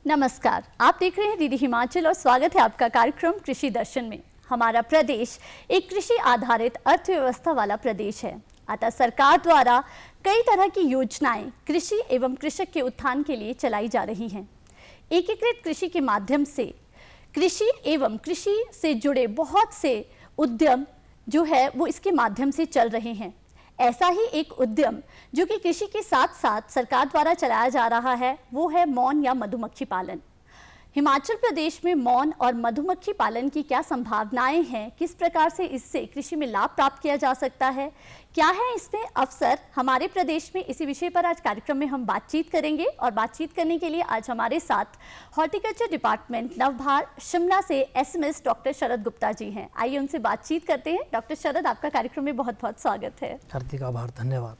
नमस्कार, आप देख रहे हैं डीडी हिमाचल और स्वागत है आपका कार्यक्रम कृषि दर्शन में। हमारा प्रदेश एक कृषि आधारित अर्थव्यवस्था वाला प्रदेश है, अतः सरकार द्वारा कई तरह की योजनाएं कृषि एवं कृषक के उत्थान के लिए चलाई जा रही हैं। एकीकृत कृषि के माध्यम से कृषि एवं कृषि से जुड़े बहुत से उद्यम जो है वो इसके माध्यम से चल रहे हैं। ऐसा ही एक उद्यम जो कि कृषि के साथ साथ सरकार द्वारा चलाया जा रहा है वो है मौन या मधुमक्खी पालन। हिमाचल प्रदेश में मौन और मधुमक्खी पालन की क्या संभावनाएं हैं, किस प्रकार से इससे कृषि में लाभ प्राप्त किया जा सकता है, क्या है इसमें अवसर हमारे प्रदेश में, इसी विषय पर आज कार्यक्रम में हम बातचीत करेंगे। और बातचीत करने के लिए आज हमारे साथ हॉर्टिकल्चर डिपार्टमेंट नवभार शिमला से एसएमएस डॉक्टर शरद गुप्ता जी हैं। आइए उनसे बातचीत करते हैं। डॉक्टर शरद, आपका कार्यक्रम में बहुत बहुत स्वागत है। हार्दिक आभार, धन्यवाद।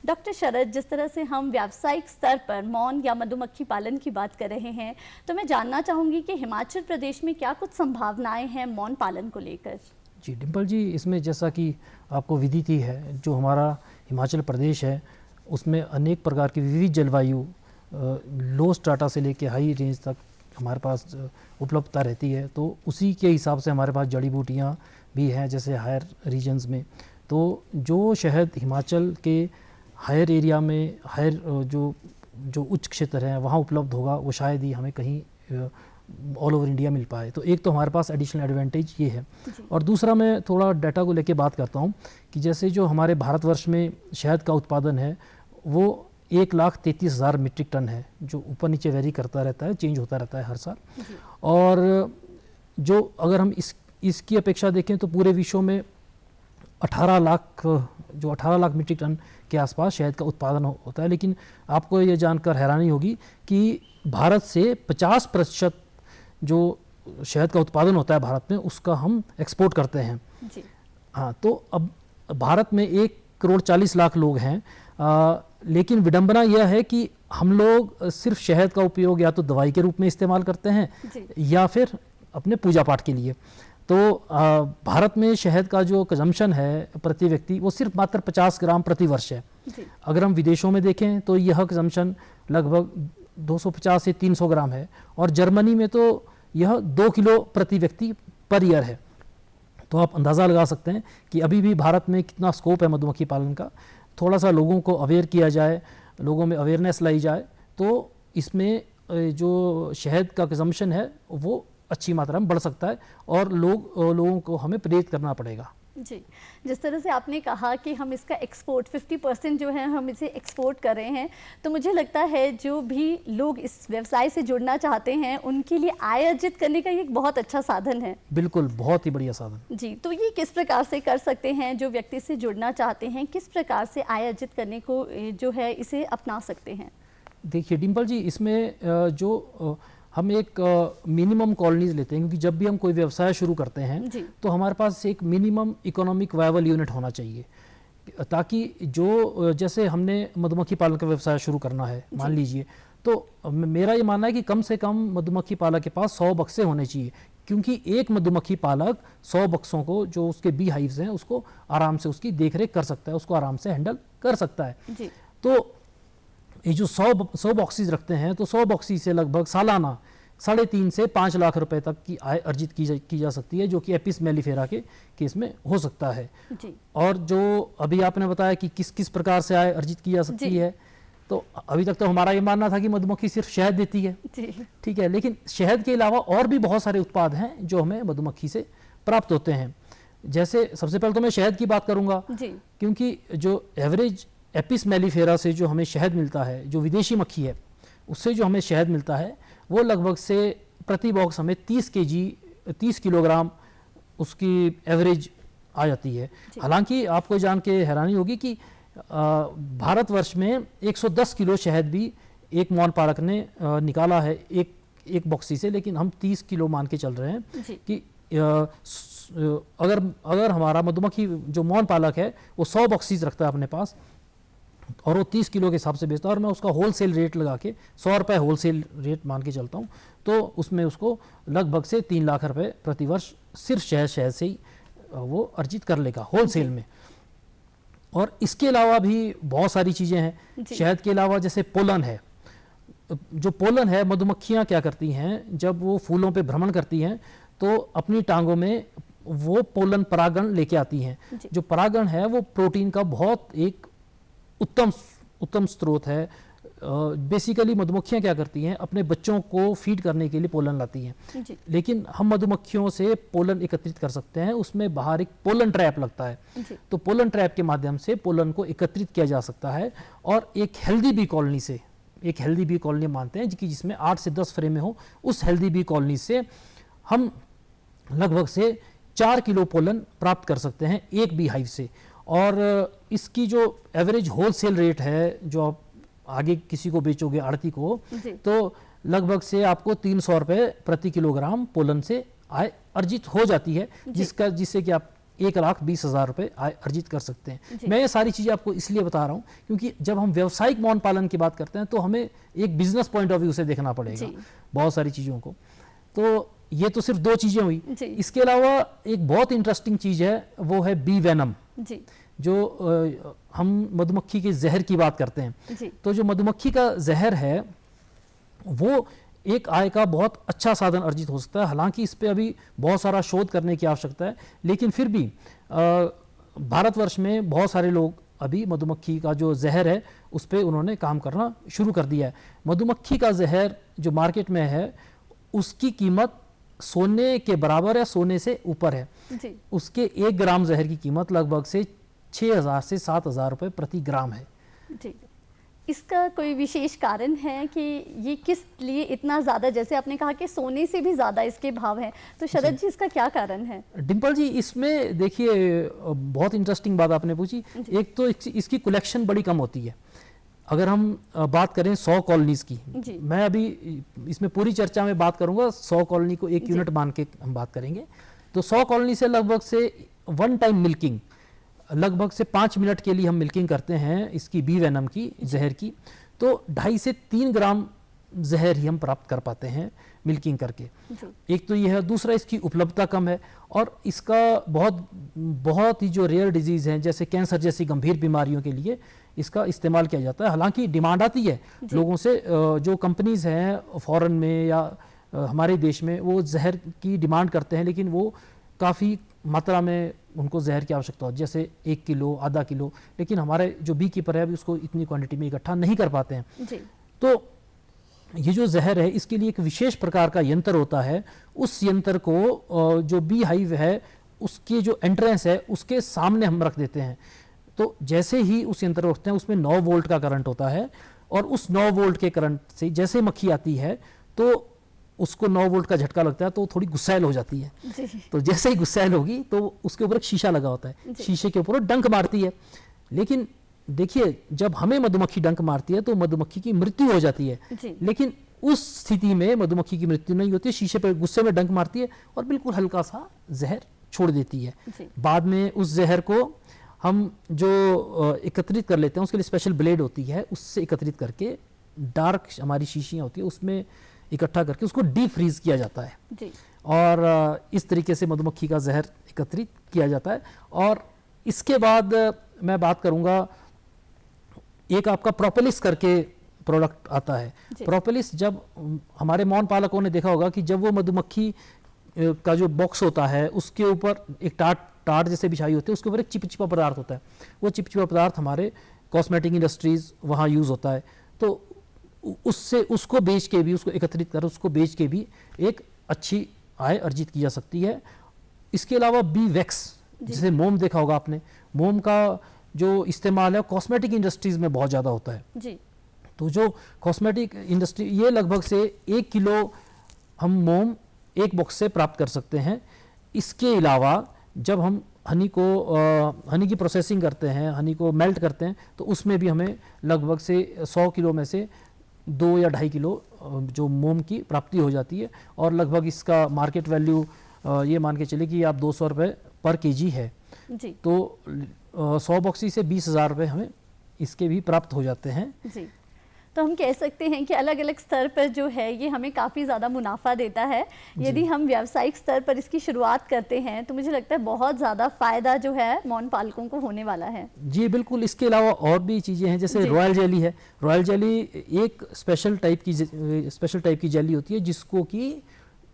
डॉक्टर शरद, जिस तरह से हम व्यावसायिक स्तर पर मौन या मधुमक्खी पालन की बात कर रहे हैं, तो मैं जानना चाहूँगी कि हिमाचल प्रदेश में क्या कुछ संभावनाएं हैं मौन पालन को लेकर। जी डिम्पल जी, इसमें जैसा कि आपको विदित ही है, जो हमारा हिमाचल प्रदेश है उसमें अनेक प्रकार की विविध जलवायु लो स्ट्राटा से लेकर हाई रेंज तक हमारे पास उपलब्धता रहती है। तो उसी के हिसाब से हमारे पास जड़ी बूटियाँ भी हैं, जैसे हायर रीजन्स में। तो जो शहद हिमाचल के हायर एरिया में, हायर जो उच्च क्षेत्र है वहाँ उपलब्ध होगा, वो शायद ही हमें कहीं ऑल ओवर इंडिया मिल पाए। तो एक तो हमारे पास एडिशनल एडवांटेज ये है। और दूसरा, मैं थोड़ा डाटा को लेके बात करता हूँ कि जैसे जो हमारे भारतवर्ष में शहद का उत्पादन है वो 1,33,000 मीट्रिक टन है, जो ऊपर नीचे वेरी करता रहता है, चेंज होता रहता है हर साल। और जो अगर हम इसकी अपेक्षा देखें तो पूरे विश्व में 18 लाख मीट्रिक टन के आसपास शहद का उत्पादन होता है। लेकिन आपको ये जानकर हैरानी होगी कि भारत से 50% जो शहद का उत्पादन होता है भारत में, उसका हम एक्सपोर्ट करते हैं जी। हाँ, तो अब भारत में 1,40,00,000 लोग हैं, लेकिन विडंबना यह है कि हम लोग सिर्फ शहद का उपयोग या तो दवाई के रूप में इस्तेमाल करते हैं या फिर अपने पूजा पाठ के लिए। तो भारत में शहद का जो कंजम्पशन है प्रति व्यक्ति वो सिर्फ मात्र 50 ग्राम प्रति वर्ष है। अगर हम विदेशों में देखें तो यह कंजम्पशन लगभग 250 से 300 ग्राम है, और जर्मनी में तो यह 2 किलो प्रति व्यक्ति पर ईयर है। तो आप अंदाज़ा लगा सकते हैं कि अभी भी भारत में कितना स्कोप है मधुमक्खी पालन का। थोड़ा सा लोगों को अवेयर किया जाए, लोगों में अवेयरनेस लाई जाए, तो इसमें जो शहद का कंजम्पशन है वो अच्छी मात्रा में बढ़ सकता है, और लोगों को हमें प्रेरित करना पड़ेगा जी। जिस तरह से आपने कहा कि हम इसका एक्सपोर्ट 50% जो है हम इसे एक्सपोर्ट कर रहे हैं, तो मुझे लगता है जो भी लोग इस व्यवसाय से जुड़ना चाहते हैं उनके लिए आय अर्जित करने का ये एक बहुत अच्छा साधन है। बिल्कुल, बहुत ही बढ़िया साधन जी। तो ये किस प्रकार से कर सकते हैं, जो व्यक्ति से जुड़ना चाहते हैं किस प्रकार से आय अर्जित करने को जो है इसे अपना सकते हैं? देखिए डिम्पल जी, इसमें जो हम एक मिनिमम कॉलोनीज लेते हैं, क्योंकि जब भी हम कोई व्यवसाय शुरू करते हैं तो हमारे पास एक मिनिमम इकोनॉमिक वायबल यूनिट होना चाहिए, ताकि जो जैसे हमने मधुमक्खी पालन का व्यवसाय शुरू करना है मान लीजिए, तो मेरा ये मानना है कि कम से कम मधुमक्खी पालक के पास 100 बक्से होने चाहिए, क्योंकि एक मधुमक्खी पालक 100 बक्सों को, जो उसके बी हाइव्स हैं, उसको आराम से उसकी देखरेख कर सकता है, उसको आराम से हैंडल कर सकता है। तो ये जो 100 बॉक्सेस रखते हैं, तो 100 बॉक्सेस से लगभग सालाना 3.5 से 5 लाख रुपए तक की आय अर्जित की जा सकती है, जो कि एपिस मेलिफेरा के केस में हो सकता है जी। और जो अभी आपने बताया कि किस किस प्रकार से आय अर्जित की जा सकती है, तो अभी तक तो हमारा ये मानना था कि मधुमक्खी सिर्फ शहद देती है, ठीक है, लेकिन शहद के अलावा और भी बहुत सारे उत्पाद हैं जो हमें मधुमक्खी से प्राप्त होते हैं। जैसे सबसे पहले तो मैं शहद की बात करूंगा, क्योंकि जो एवरेज एपिस मेलिफेरा से जो हमें शहद मिलता है, जो विदेशी मक्खी है, उससे जो हमें शहद मिलता है वो लगभग से प्रति बॉक्स हमें 30 किलोग्राम उसकी एवरेज आ जाती है। हालांकि आपको जान के हैरानी होगी कि भारतवर्ष में 110 किलो शहद भी एक मौन पालक ने निकाला है एक बॉक्सी से, लेकिन हम 30 किलो मान के चल रहे हैं कि अगर हमारा मधुमक्खी जो मौन पालक है वो 100 बॉक्सीज रखता है अपने पास और वो 30 किलो के हिसाब से बेचता है, और मैं उसका होलसेल रेट लगा के 100 रुपये होलसेल रेट मान के चलता हूँ, तो उसमें उसको लगभग से 3 लाख रुपए प्रति वर्ष सिर्फ शहद से ही वो अर्जित कर लेगा होलसेल में। और इसके अलावा भी बहुत सारी चीज़ें हैं शहद के अलावा, जैसे पोलन है, जो पोलन है, मधुमक्खियाँ क्या करती हैं, जब वो फूलों पे भ्रमण करती हैं तो अपनी टांगों में वो पोलन परागण लेके आती हैं। जी। जो परागण है वो प्रोटीन का बहुत एक उत्तम स्रोत है। बेसिकली मधुमक्खियाँ क्या करती हैं, अपने बच्चों को फीड करने के लिए पोलन लाती हैं। जी। लेकिन हम मधुमक्खियों से पोलन एकत्रित कर सकते हैं, उसमें बाहर एक पोलन ट्रैप लगता है। जी। तो पोलन ट्रैप के माध्यम से पोलन को एकत्रित किया जा सकता है और एक हेल्दी बी कॉलोनी से, एक हेल्दी बी कॉलोनी मानते हैं कि जिसमें 8 से 10 फ्रेमें हो, उस हेल्दी बी कॉलोनी से हम लगभग से 4 किलो पोलन प्राप्त कर सकते हैं एक बी हाइव से। और इसकी जो एवरेज होलसेल रेट है, जो आप आगे किसी को बेचोगे आड़ती को, तो लगभग से आपको 300 रुपये प्रति किलोग्राम पोलन से आय अर्जित हो जाती है, जिससे कि आप 1,20,000 रुपये आय अर्जित कर सकते हैं। मैं ये सारी चीज़ें आपको इसलिए बता रहा हूँ क्योंकि जब हम व्यावसायिक मौन पालन की बात करते हैं तो हमें एक बिजनेस पॉइंट ऑफ व्यू से देखना पड़ेगा बहुत सारी चीज़ों को। तो ये तो सिर्फ 2 चीज़ें हुई। इसके अलावा एक बहुत इंटरेस्टिंग चीज़ है, वो है बी वेनम। जो हम मधुमक्खी के जहर की बात करते हैं, तो जो मधुमक्खी का जहर है वो एक आय का बहुत अच्छा साधन अर्जित हो सकता है। हालांकि इस पे अभी बहुत सारा शोध करने की आवश्यकता है, लेकिन फिर भी भारतवर्ष में बहुत सारे लोग अभी मधुमक्खी का जो जहर है उस पे उन्होंने काम करना शुरू कर दिया है। मधुमक्खी का जहर जो मार्केट में है उसकी कीमत सोने के बराबर या सोने से ऊपर है। उसके 1 ग्राम जहर की कीमत लगभग से 6,000 से 7,000 रुपये प्रति ग्राम है। जी। इसका कोई विशेष कारण है कि ये किस लिए इतना ज़्यादा, जैसे आपने कहा कि सोने से भी ज़्यादा इसके भाव हैं, तो शरद जी इसका क्या कारण है? डिम्पल जी, इसमें देखिए बहुत इंटरेस्टिंग बात आपने पूछी। एक तो इसकी कलेक्शन बड़ी कम होती है। अगर हम बात करें 100 कॉलोनीज़ की, मैं अभी इसमें पूरी चर्चा में बात करूंगा 100 कॉलोनी को एक यूनिट मान के हम बात करेंगे। तो 100 कॉलोनी से लगभग से 1 टाइम मिल्किंग, लगभग से 5 मिनट के लिए हम मिल्किंग करते हैं इसकी बी वेनम की जहर की, तो 2.5 से 3 ग्राम जहर ही हम प्राप्त कर पाते हैं मिल्किंग करके। एक तो यह है, दूसरा इसकी उपलब्धता कम है और इसका बहुत ही जो रेयर डिजीज़ हैं जैसे कैंसर जैसी गंभीर बीमारियों के लिए इसका इस्तेमाल किया जाता है। हालांकि डिमांड आती है लोगों से, जो कंपनीज़ हैं फॉरेन में या हमारे देश में वो जहर की डिमांड करते हैं, लेकिन वो काफ़ी मात्रा में उनको जहर की आवश्यकता होती है, जैसे 1 किलो, आधा किलो, लेकिन हमारे जो बी कीपर है अभी उसको इतनी क्वांटिटी में इकट्ठा नहीं कर पाते हैं। तो ये जो जहर है इसके लिए एक विशेष प्रकार का यंत्र होता है। उस यंत्र को जो बी हाइव है उसके जो एंट्रेंस है उसके सामने हम रख देते हैं। तो जैसे ही उस यंत्र रखते हैं उसमें 9 वोल्ट का करंट होता है और उस 9 वोल्ट के करंट से जैसे मक्खी आती है तो उसको 9 वोल्ट का झटका लगता है तो थोड़ी गुस्सैल हो जाती है। तो जैसे ही गुस्सैल होगी तो उसके ऊपर एक शीशा लगा होता है, शीशे के ऊपर डंक मारती है। लेकिन देखिए, जब हमें मधुमक्खी डंक मारती है तो मधुमक्खी की मृत्यु हो जाती है, लेकिन उस स्थिति में मधुमक्खी की मृत्यु नहीं होती। शीशे पर गुस्से में डंक मारती है और बिल्कुल हल्का सा जहर छोड़ देती है। बाद में उस जहर को हम जो एकत्रित कर लेते हैं, उसके लिए स्पेशल ब्लेड होती है, उससे एकत्रित करके डार्क हमारी शीशियाँ होती है उसमें इकट्ठा करके उसको डीप फ्रीज किया जाता है और इस तरीके से मधुमक्खी का जहर एकत्रित किया जाता है। और इसके बाद मैं बात करूंगा, एक आपका प्रोपेलिस करके प्रोडक्ट आता है। प्रोपेलिस, जब हमारे मौन पालकों ने देखा होगा कि जब वो मधुमक्खी का जो बॉक्स होता है उसके ऊपर एक टाट जैसे बिछाई होती है, उसके ऊपर एक चिपचिपा पदार्थ होता है। वो चिपचिपा पदार्थ हमारे कॉस्मेटिक इंडस्ट्रीज वहाँ यूज़ होता है, तो उससे उसको बेच के भी, उसको एकत्रित कर उसको बेच के भी एक अच्छी आय अर्जित की जा सकती है। इसके अलावा बी वैक्स, जैसे मोम देखा होगा आपने, मोम का जो इस्तेमाल है कॉस्मेटिक इंडस्ट्रीज में बहुत ज़्यादा होता है। तो जो कॉस्मेटिक इंडस्ट्री, ये लगभग से 1 किलो हम मोम एक बॉक्स से प्राप्त कर सकते हैं। इसके अलावा जब हम हनी की प्रोसेसिंग करते हैं, हनी को मेल्ट करते हैं, तो उसमें भी हमें लगभग से 100 किलो में से 2 या 2.5 किलो जो मोम की प्राप्ति हो जाती है। और लगभग इसका मार्केट वैल्यू ये मान के चले कि आप 200 रुपये पर केजी है जी। तो 100 बॉक्सी से 20,000 रुपये हमें इसके भी प्राप्त हो जाते हैं। जी। तो हम कह सकते हैं कि अलग अलग स्तर पर जो है ये हमें काफ़ी ज़्यादा मुनाफा देता है। यदि हम व्यावसायिक स्तर पर इसकी शुरुआत करते हैं तो मुझे लगता है बहुत ज़्यादा फ़ायदा जो है मौन पालकों को होने वाला है। जी बिल्कुल, इसके अलावा और भी चीज़ें हैं, जैसे रॉयल जेली है। रॉयल जेली एक स्पेशल टाइप की जेली होती है जिसको कि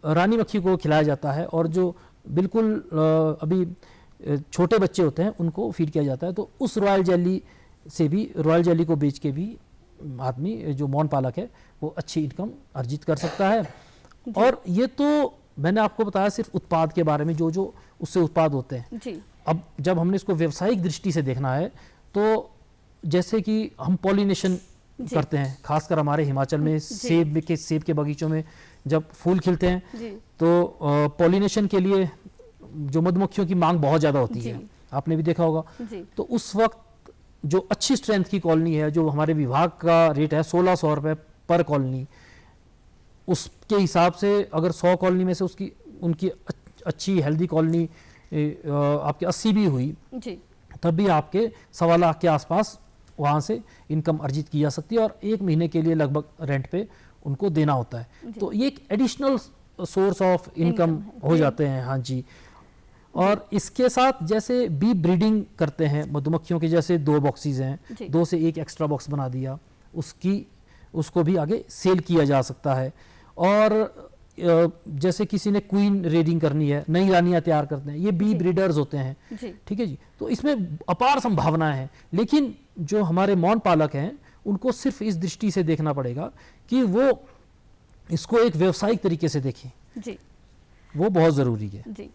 रानी मक्खी को खिलाया जाता है, और जो बिल्कुल अभी छोटे बच्चे होते हैं उनको फीड किया जाता है। तो उस रॉयल जेली से भी, रॉयल जेली को बेच के भी आदमी जो मौन पालक है वो अच्छी इनकम अर्जित कर सकता है। और ये तो मैंने आपको बताया सिर्फ उत्पाद के बारे में, जो जो उससे उत्पाद होते हैं जी। अब जब हमने इसको व्यावसायिक दृष्टि से देखना है तो जैसे कि हम पॉलिनेशन करते हैं, खासकर हमारे हिमाचल में सेब के बगीचों में जब फूल खिलते हैं तो पॉलिनेशन के लिए जो मधुमक्खियों की मांग बहुत ज़्यादा होती है, आपने भी देखा होगा। तो उस वक्त जो अच्छी स्ट्रेंथ की कॉलोनी है, जो हमारे विभाग का रेट है 1600 रुपये पर कॉलोनी, उसके हिसाब से अगर 100 कॉलोनी में से उनकी अच्छी हेल्दी कॉलोनी आपके 80 भी हुई जी, तब भी आपके 1.25 लाख के आसपास वहाँ से इनकम अर्जित की जा सकती है, और 1 महीने के लिए लगभग रेंट पे उनको देना होता है। तो ये एक एडिशनल सोर्स ऑफ इनकम हो जाते हैं। हाँ जी। और इसके साथ जैसे बी ब्रीडिंग करते हैं मधुमक्खियों के, जैसे 2 बॉक्सेस हैं, 2 से 1 एक्स्ट्रा बॉक्स बना दिया, उसको भी आगे सेल किया जा सकता है। और जैसे किसी ने क्वीन रेडिंग करनी है, नई रानियां तैयार करते हैं, ये बी ब्रीडर्स होते हैं, ठीक है जी। तो इसमें अपार संभावनाएं हैं, लेकिन जो हमारे मौन पालक हैं उनको सिर्फ इस दृष्टि से देखना पड़ेगा कि वो इसको एक व्यावसायिक तरीके से देखें जी, वो बहुत ज़रूरी है जी।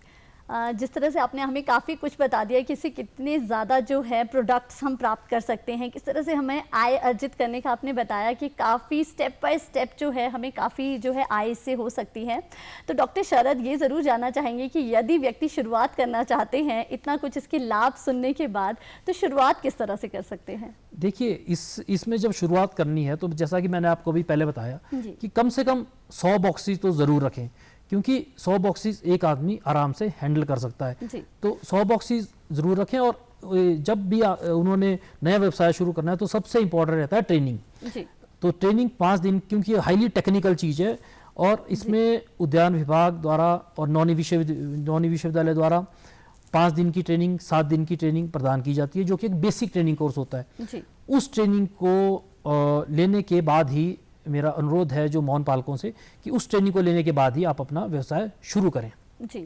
जिस तरह से आपने हमें काफ़ी कुछ बता दिया कि इससे कितने ज़्यादा जो है प्रोडक्ट्स हम प्राप्त कर सकते हैं, किस तरह से हमें आय अर्जित करने का आपने बताया कि काफ़ी स्टेप बाय स्टेप जो है हमें काफ़ी जो है आय इससे हो सकती है। तो डॉक्टर शरद ये ज़रूर जानना चाहेंगे कि यदि व्यक्ति शुरुआत करना चाहते हैं, इतना कुछ इसके लाभ सुनने के बाद, तो शुरुआत किस तरह से कर सकते हैं? देखिए, इसमें जब शुरुआत करनी है तो जैसा कि मैंने आपको भी पहले बताया कि कम से कम 100 बॉक्सेस तो ज़रूर रखें, क्योंकि 100 बॉक्सेस एक आदमी आराम से हैंडल कर सकता है। तो 100 बॉक्सेस ज़रूर रखें। और जब भी उन्होंने नया व्यवसाय शुरू करना है तो सबसे इम्पोर्टेंट रहता है ट्रेनिंग। तो ट्रेनिंग 5 दिन, क्योंकि हाईली टेक्निकल चीज़ है, और इसमें उद्यान विभाग द्वारा और नौनी विश्वविद्यालय द्वारा 5 दिन की ट्रेनिंग, 7 दिन की ट्रेनिंग प्रदान की जाती है, जो कि एक बेसिक ट्रेनिंग कोर्स होता है। उस ट्रेनिंग को लेने के बाद ही मेरा अनुरोध है जो मौन पालकों से कि उस ट्रेनिंग को लेने के बाद ही आप अपना व्यवसाय शुरू करें। जी,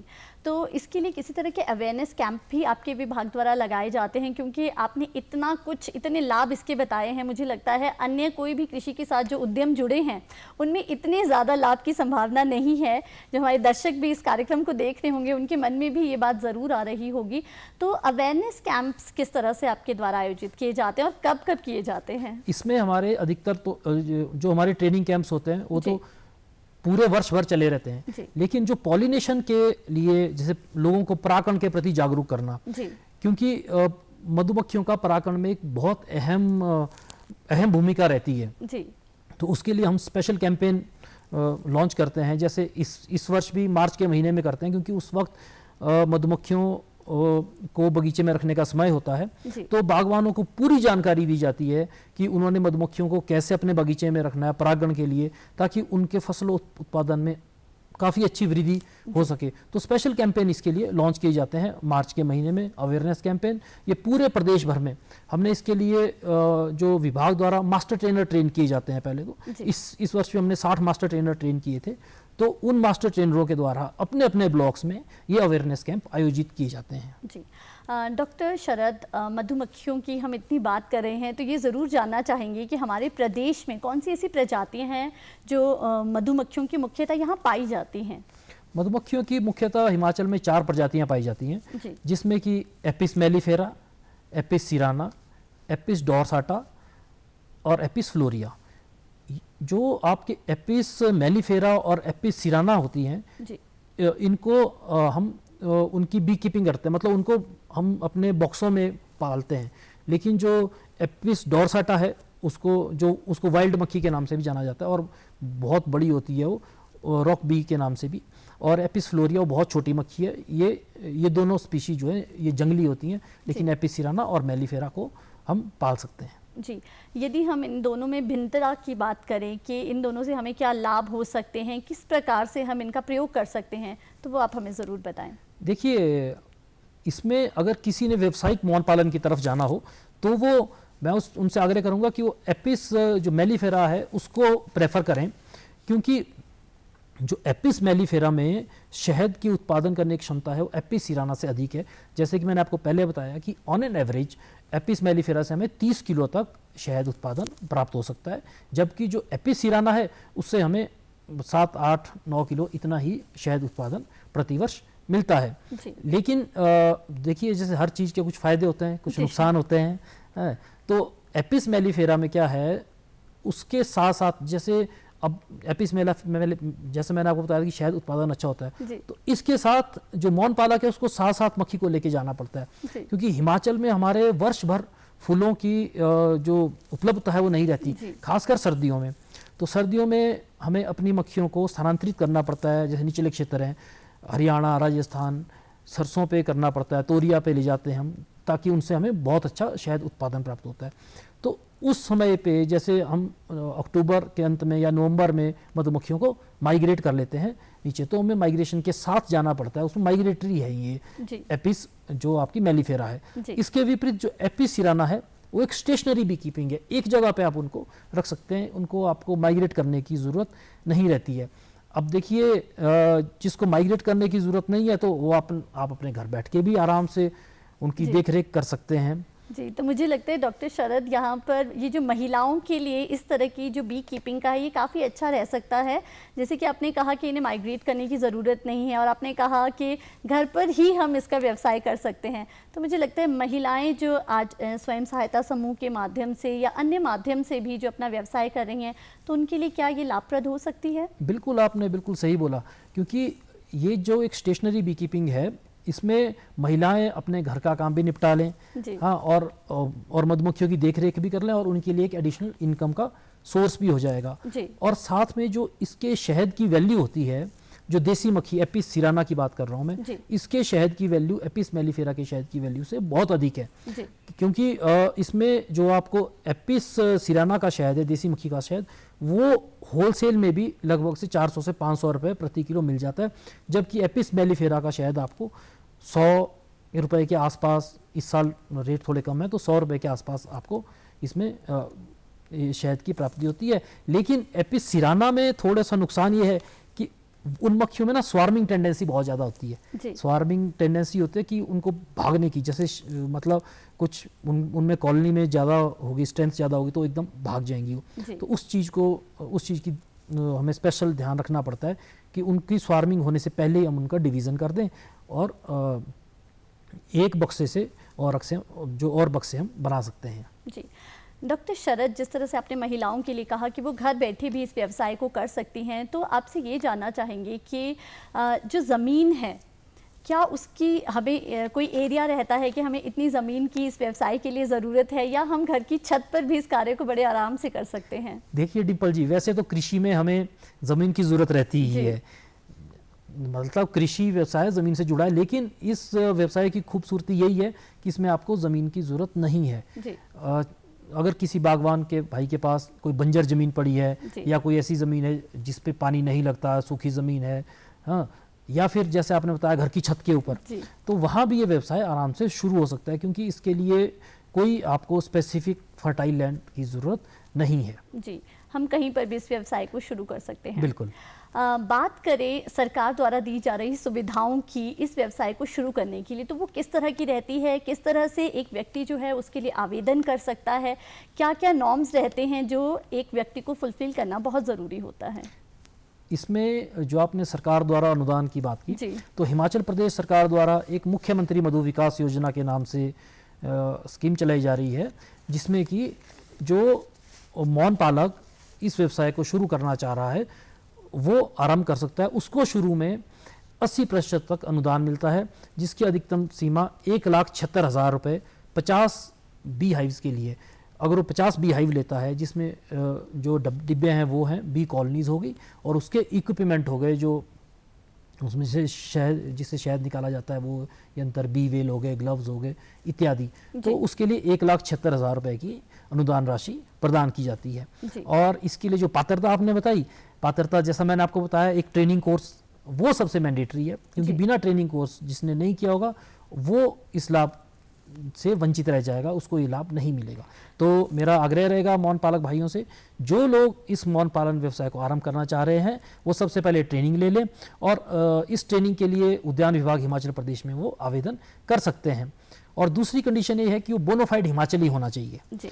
तो इसके लिए किसी तरह के अवेयरनेस कैंप भी आपके विभाग द्वारा लगाए जाते हैं? क्योंकि आपने इतना कुछ, इतने लाभ इसके बताए हैं, मुझे लगता है अन्य कोई भी कृषि के साथ जो उद्यम जुड़े हैं उनमें इतने ज़्यादा लाभ की संभावना नहीं है। जो हमारे दर्शक भी इस कार्यक्रम को देख रहे होंगे उनके मन में भी ये बात ज़रूर आ रही होगी। तो अवेयरनेस कैंप्स किस तरह से आपके द्वारा आयोजित किए जाते हैं और कब कब किए जाते हैं? इसमें हमारे अधिकतर तो जो हमारे ट्रेनिंग कैंप्स होते हैं वो तो पूरे वर्ष भर चले रहते हैं, लेकिन जो पॉलिनेशन के लिए, जैसे लोगों को परागण के प्रति जागरूक करना, क्योंकि मधुमक्खियों का परागण में एक बहुत अहम भूमिका रहती है, तो उसके लिए हम स्पेशल कैंपेन लॉन्च करते हैं। जैसे इस वर्ष भी मार्च के महीने में करते हैं, क्योंकि उस वक्त मधुमक्खियों को बगीचे में रखने का समय होता है। तो बागवानों को पूरी जानकारी दी जाती है कि उन्होंने मधुमक्खियों को कैसे अपने बगीचे में रखना है परागण के लिए, ताकि उनके फसल उत्पादन में काफ़ी अच्छी वृद्धि हो सके। तो स्पेशल कैंपेन इसके लिए लॉन्च किए जाते हैं मार्च के महीने में, अवेयरनेस कैंपेन। ये पूरे प्रदेश भर में हमने इसके लिए जो विभाग द्वारा मास्टर ट्रेनर ट्रेन किए जाते हैं। पहले तो इस वर्ष भी हमने 60 मास्टर ट्रेनर ट्रेन किए थे। तो उन मास्टर ट्रेनरों के द्वारा अपने अपने ब्लॉक्स में ये अवेयरनेस कैंप आयोजित किए जाते हैं। जी, डॉक्टर शरद, मधुमक्खियों की हम इतनी बात कर रहे हैं तो ये ज़रूर जानना चाहेंगे कि हमारे प्रदेश में कौन सी ऐसी प्रजातियां हैं जो मधुमक्खियों की मुख्यतः यहाँ पाई जाती हैं? मधुमक्खियों की मुख्यतः हिमाचल में 4 प्रजातियां पाई जाती हैं, जिसमें कि एपिस मेलिफेरा, एपिस सिराना, एपिस डॉर्साटा और एपिस फ्लोरिया। जो आपके एपिस मेलिफेरा और एपिस सिराना होती हैं, इनको हम उनकी बी कीपिंग करते हैं, मतलब उनको हम अपने बॉक्सों में पालते हैं। लेकिन जो एपिस डॉर्साटा है उसको वाइल्ड मक्खी के नाम से भी जाना जाता है, और बहुत बड़ी होती है वो रॉक बी के नाम से भी। और एपिस फ्लोरिया वो बहुत छोटी मक्खी है। ये दोनों स्पीशीज जो है ये जंगली होती हैं, लेकिन एपिस सिराना और मेलिफेरा को हम पाल सकते हैं। जी, यदि हम इन दोनों में भिन्नता की बात करें कि इन दोनों से हमें क्या लाभ हो सकते हैं, किस प्रकार से हम इनका प्रयोग कर सकते हैं, तो वो आप हमें ज़रूर बताएं। देखिए, इसमें अगर किसी ने व्यावसायिक मौन पालन की तरफ जाना हो तो वो मैं उनसे आग्रह करूंगा कि वो एपिस जो मेलिफेरा है उसको प्रेफर करें, क्योंकि जो एपिस मेलिफेरा में शहद की उत्पादन करने की क्षमता है वो एपिस सिराना से अधिक है। जैसे कि मैंने आपको पहले बताया कि on an average Apis mellifera से हमें 30 किलो तक शहद उत्पादन प्राप्त हो सकता है, जबकि जो एपिस सिराना है उससे हमें 7, 8, 9 किलो इतना ही शहद उत्पादन प्रतिवर्ष मिलता है। लेकिन देखिए, जैसे हर चीज़ के कुछ फ़ायदे होते हैं, कुछ नुकसान होते हैं। तो एपिस मेलिफेरा में क्या है, उसके साथ साथ जैसे अब एपिस जैसे मैंने आपको बताया कि शहद उत्पादन अच्छा होता है, तो इसके साथ जो मौन पालक है उसको साथ साथ मक्खी को लेके जाना पड़ता है, क्योंकि हिमाचल में हमारे वर्ष भर फूलों की जो उपलब्धता है वो नहीं रहती, खासकर सर्दियों में। तो सर्दियों में हमें अपनी मक्खियों को स्थानांतरित करना पड़ता है। जैसे निचले क्षेत्र हैं, हरियाणा, राजस्थान, सरसों पे करना पड़ता है, तोरिया पे ले जाते हैं हम, ताकि उनसे हमें बहुत अच्छा शहद उत्पादन प्राप्त होता है। तो उस समय पे जैसे हम अक्टूबर के अंत में या नवंबर में मधुमक्खियों को माइग्रेट कर लेते हैं नीचे, तो हमें माइग्रेशन के साथ जाना पड़ता है। उसमें माइग्रेटरी है ये एपिस जो आपकी मेलिफेरा है। इसके विपरीत जो एपिस सिराना है वो एक स्टेशनरी बी कीपिंग है, एक जगह पे आप उनको रख सकते हैं, उनको आपको माइग्रेट करने की ज़रूरत नहीं रहती है। अब देखिए, जिसको माइग्रेट करने की ज़रूरत नहीं है तो वो आप अपने घर बैठ के भी आराम से उनकी देखरेख कर सकते हैं। जी, तो मुझे लगता है डॉक्टर शरद, यहाँ पर ये जो महिलाओं के लिए इस तरह की जो बी कीपिंग का है ये काफ़ी अच्छा रह सकता है। जैसे कि आपने कहा कि इन्हें माइग्रेट करने की ज़रूरत नहीं है, और आपने कहा कि घर पर ही हम इसका व्यवसाय कर सकते हैं। तो मुझे लगता है महिलाएं जो आज स्वयं सहायता समूह के माध्यम से या अन्य माध्यम से भी जो अपना व्यवसाय कर रही हैं, तो उनके लिए क्या ये लाभप्रद हो सकती है? बिल्कुल, आपने बिल्कुल सही बोला, क्योंकि ये जो एक स्टेशनरी बी कीपिंग है इसमें महिलाएं अपने घर का काम भी निपटा लें, हाँ, और मधुमक्खियों की देखरेख भी कर लें, और उनके लिए एक एडिशनल इनकम का सोर्स भी हो जाएगा। और साथ में जो इसके शहद की वैल्यू होती है, जो देसी मक्खी एपिस सिराना की बात कर रहा हूँ मैं, इसके शहद की वैल्यू एपिस मेलिफेरा के शहद की वैल्यू से बहुत अधिक है, क्योंकि इसमें जो आपको एपिस सिराना का शहद है, देसी मक्खी का शहद, वो होलसेल में भी लगभग से 400 से 500 रुपये प्रति किलो मिल जाता है, जबकि एपिस मेलिफेरा का शहद आपको 100 रुपये के आसपास, इस साल रेट थोड़े कम है तो 100 रुपये के आसपास आपको इसमें शहद की प्राप्ति होती है। लेकिन एपिस सिराना में थोड़ा सा नुकसान ये है कि उन मक्खियों में ना स्वार्मिंग टेंडेंसी बहुत ज़्यादा होती है। स्वार्मिंग टेंडेंसी होती है कि उनको भागने की, जैसे मतलब कुछ उनमें कॉलोनी में ज़्यादा होगी, स्ट्रेंथ ज़्यादा होगी तो एकदम भाग जाएंगी वो। तो उस चीज़ की हमें स्पेशल ध्यान रखना पड़ता है कि उनकी स्वार्मिंग होने से पहले ही हम उनका डिवीज़न कर दें, और एक बक्से से और बक्से हम बना सकते हैं। जी, डॉक्टर शरद, जिस तरह से आपने महिलाओं के लिए कहा कि वो घर बैठे भी इस व्यवसाय को कर सकती हैं, तो आपसे ये जानना चाहेंगे कि जो ज़मीन है, क्या उसकी हमें कोई एरिया रहता है कि हमें इतनी ज़मीन की इस व्यवसाय के लिए ज़रूरत है, या हम घर की छत पर भी इस कार्य को बड़े आराम से कर सकते हैं? देखिए डिम्पल जी, वैसे तो कृषि में हमें ज़मीन की ज़रूरत रहती ही है, मतलब कृषि व्यवसाय ज़मीन से जुड़ा है, लेकिन इस व्यवसाय की खूबसूरती यही है कि इसमें आपको ज़मीन की ज़रूरत नहीं है। अगर किसी बागवान के भाई के पास कोई बंजर ज़मीन पड़ी है, या कोई ऐसी ज़मीन है जिस पे पानी नहीं लगता, सूखी ज़मीन है, हाँ, या फिर जैसे आपने बताया घर की छत के ऊपर, तो वहाँ भी ये व्यवसाय आराम से शुरू हो सकता है, क्योंकि इसके लिए कोई आपको स्पेसिफिक फर्टाइल लैंड की ज़रूरत नहीं है। जी, हम कहीं पर भी इस व्यवसाय को शुरू कर सकते हैं। बिल्कुल। बात करें सरकार द्वारा दी जा रही सुविधाओं की इस व्यवसाय को शुरू करने के लिए, तो वो किस तरह की रहती है? किस तरह से एक व्यक्ति जो है उसके लिए आवेदन कर सकता है? क्या क्या नॉर्म्स रहते हैं जो एक व्यक्ति को फुलफिल करना बहुत ज़रूरी होता है? इसमें जो आपने सरकार द्वारा अनुदान की बात की, तो हिमाचल प्रदेश सरकार द्वारा एक मुख्यमंत्री मधु विकास योजना के नाम से स्कीम चलाई जा रही है, जिसमें कि जो मौन पालक इस व्यवसाय को शुरू करना चाह रहा है वो आरंभ कर सकता है। उसको शुरू में 80% तक अनुदान मिलता है, जिसकी अधिकतम सीमा 1,76,000 रुपये 50 बी हाइव्स के लिए। अगर वो 50 बी हाइव लेता है, जिसमें जो डिब्बे हैं वो हैं बी कॉलोनीज़ होगी, और उसके इक्विपमेंट हो गए जो उसमें से शहद, जिससे शहद निकाला जाता है, वो यंत्र, बी वेल हो गए, ग्लव्स हो गए इत्यादि, तो उसके लिए 1,76,000 रुपए की अनुदान राशि प्रदान की जाती है। और इसके लिए जो पात्रता आपने बताई, पात्रता जैसा मैंने आपको बताया, एक ट्रेनिंग कोर्स वो सबसे मैंडेटरी है, क्योंकि बिना ट्रेनिंग कोर्स जिसने नहीं किया होगा वो इस लाभ से वंचित रह जाएगा, उसको ये लाभ नहीं मिलेगा। तो मेरा आग्रह रहेगा मौन पालक भाइयों से, जो लोग इस मौन पालन व्यवसाय को आरंभ करना चाह रहे हैं वो सबसे पहले ट्रेनिंग ले लें, और इस ट्रेनिंग के लिए उद्यान विभाग हिमाचल प्रदेश में वो आवेदन कर सकते हैं। और दूसरी कंडीशन ये है कि वो बोनाफाइड हिमाचली होना चाहिए जी।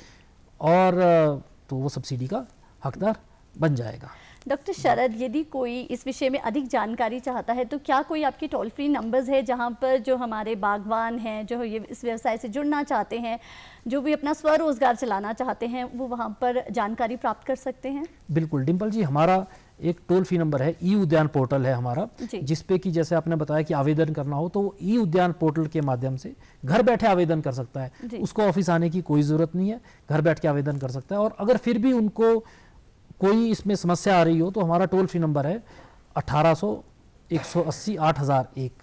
और तो वो सब्सिडी का हकदार बन जाएगा। डॉक्टर शरद, यदि कोई इस विषय में अधिक जानकारी चाहता है तो क्या कोई आपके टोल फ्री नंबर्स है जहां पर जो हमारे बागवान हैं, जो ये इस व्यवसाय से जुड़ना चाहते हैं, जो भी अपना स्वरोजगार चलाना चाहते हैं, वो वहां पर जानकारी प्राप्त कर सकते हैं? बिल्कुल डिम्पल जी, हमारा एक टोल फ्री नंबर है, ई उद्यान पोर्टल है हमारा, जिसपे कि जैसे आपने बताया कि आवेदन करना हो तो वो ई उद्यान पोर्टल के माध्यम से घर बैठे आवेदन कर सकता है। उसको ऑफिस आने की कोई ज़रूरत नहीं है, घर बैठ के आवेदन कर सकता है। और अगर फिर भी उनको कोई इसमें समस्या आ रही हो तो हमारा टोल फ्री नंबर है 1800 180 8001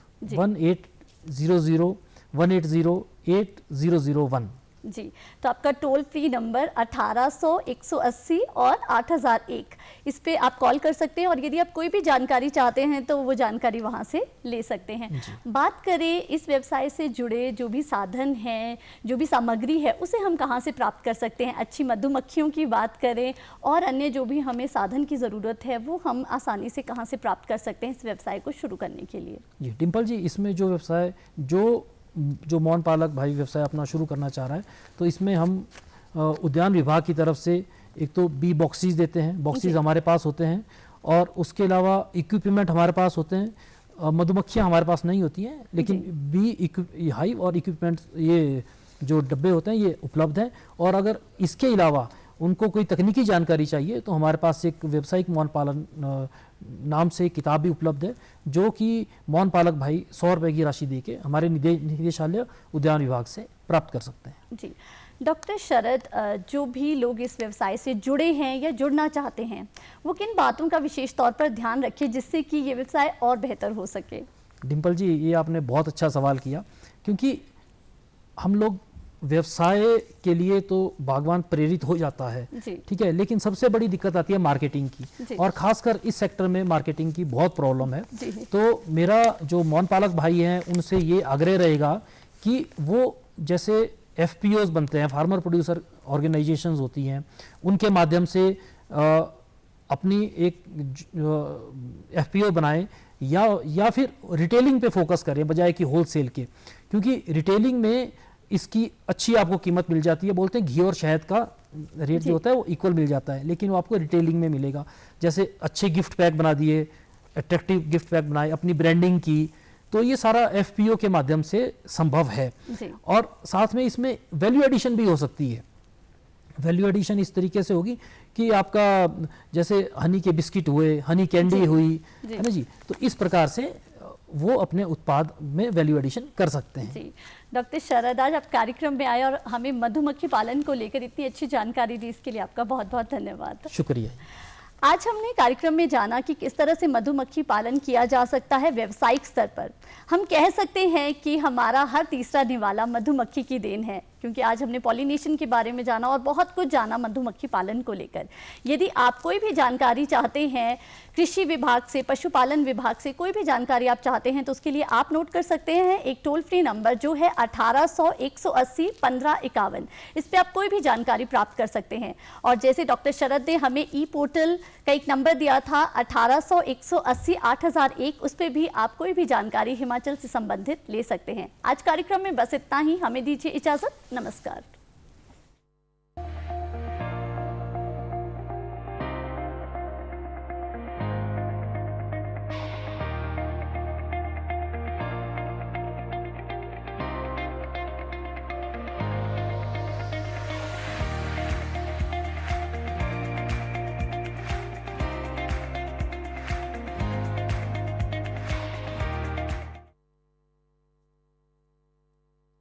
1800 180 8001 जी। तो आपका टोल फ्री नंबर 1800 180 और 8001, इस पे आप कॉल कर सकते हैं और यदि आप कोई भी जानकारी चाहते हैं तो वो जानकारी वहाँ से ले सकते हैं। बात करें इस व्यवसाय से जुड़े जो भी साधन हैं, जो भी सामग्री है, उसे हम कहाँ से प्राप्त कर सकते हैं? अच्छी मधुमक्खियों की बात करें और अन्य जो भी हमें साधन की ज़रूरत है वो हम आसानी से कहाँ से प्राप्त कर सकते हैं इस व्यवसाय को शुरू करने के लिए? जी डिम्पल जी, इसमें जो व्यवसाय जो मौन पालक भाई व्यवसाय अपना शुरू करना चाह रहा है, तो इसमें हम उद्यान विभाग की तरफ से एक तो बी बॉक्सेस देते हैं, बॉक्सेस हमारे पास होते हैं, और उसके अलावा इक्विपमेंट हमारे पास होते हैं। मधुमक्खियाँ हमारे पास नहीं होती हैं, लेकिन बी हाइव और इक्विपमेंट, ये जो डब्बे होते हैं ये उपलब्ध हैं। और अगर इसके अलावा उनको कोई तकनीकी जानकारी चाहिए तो हमारे पास एक व्यावसायिक मौन पालन नाम से एक किताब भी उपलब्ध है, जो कि मौन पालक भाई 100 रुपये की राशि देके हमारे निदेशालय उद्यान विभाग से प्राप्त कर सकते हैं। जी डॉक्टर शरद, जो भी लोग इस व्यवसाय से जुड़े हैं या जुड़ना चाहते हैं, वो किन बातों का विशेष तौर पर ध्यान रखें जिससे कि ये व्यवसाय और बेहतर हो सके? डिम्पल जी, ये आपने बहुत अच्छा सवाल किया, क्योंकि हम लोग व्यवसाय के लिए तो बागवान प्रेरित हो जाता है, ठीक है, लेकिन सबसे बड़ी दिक्कत आती है मार्केटिंग की, और खासकर इस सेक्टर में मार्केटिंग की बहुत प्रॉब्लम है। तो मेरा जो मौन पालक भाई हैं उनसे ये आग्रह रहेगा कि वो जैसे FPOs बनते हैं, फार्मर प्रोड्यूसर ऑर्गेनाइजेशंस होती हैं, उनके माध्यम से अपनी एक FPO बनाएं, या फिर रिटेलिंग पे फोकस करें बजाय कि होलसेल के, क्योंकि रिटेलिंग में इसकी अच्छी आपको कीमत मिल जाती है। बोलते हैं घी और शहद का रेट जो होता है वो इक्वल मिल जाता है, लेकिन वो आपको रिटेलिंग में मिलेगा। जैसे अच्छे गिफ्ट पैक बना दिए, अट्रैक्टिव गिफ्ट पैक बनाए, अपनी ब्रांडिंग की, तो ये सारा FPO के माध्यम से संभव है। और साथ में इसमें वैल्यू एडिशन भी हो सकती है। वैल्यू एडिशन इस तरीके से होगी कि आपका जैसे हनी के बिस्किट हुए, हनी कैंडी हुई, है ना जी, तो इस प्रकार से वो अपने उत्पाद में वैल्यू एडिशन कर सकते हैं। जी डॉक्टर शरद, आज आप कार्यक्रम में आए और हमें मधुमक्खी पालन को लेकर इतनी अच्छी जानकारी दी, इसके लिए आपका बहुत बहुत धन्यवाद। शुक्रिया। आज हमने कार्यक्रम में जाना कि किस तरह से मधुमक्खी पालन किया जा सकता है व्यावसायिक स्तर पर। हम कह सकते हैं कि हमारा हर तीसरा निवाला मधुमक्खी की देन है, क्योंकि आज हमने पॉलिनेशन के बारे में जाना और बहुत कुछ जाना मधुमक्खी पालन को लेकर। यदि आप कोई भी जानकारी चाहते हैं कृषि विभाग से, पशुपालन विभाग से, कोई भी जानकारी आप चाहते हैं तो उसके लिए आप नोट कर सकते हैं एक टोल फ्री नंबर जो है 1800 180 1551। इस पर आप कोई भी जानकारी प्राप्त कर सकते हैं। और जैसे डॉक्टर शरद ने हमें ई पोर्टल का एक नंबर दिया था 1800 180 8001, उस पर भी आप कोई भी जानकारी हिमाचल से संबंधित ले सकते हैं। आज कार्यक्रम में बस इतना ही, हमें दीजिए इजाजत, नमस्कार।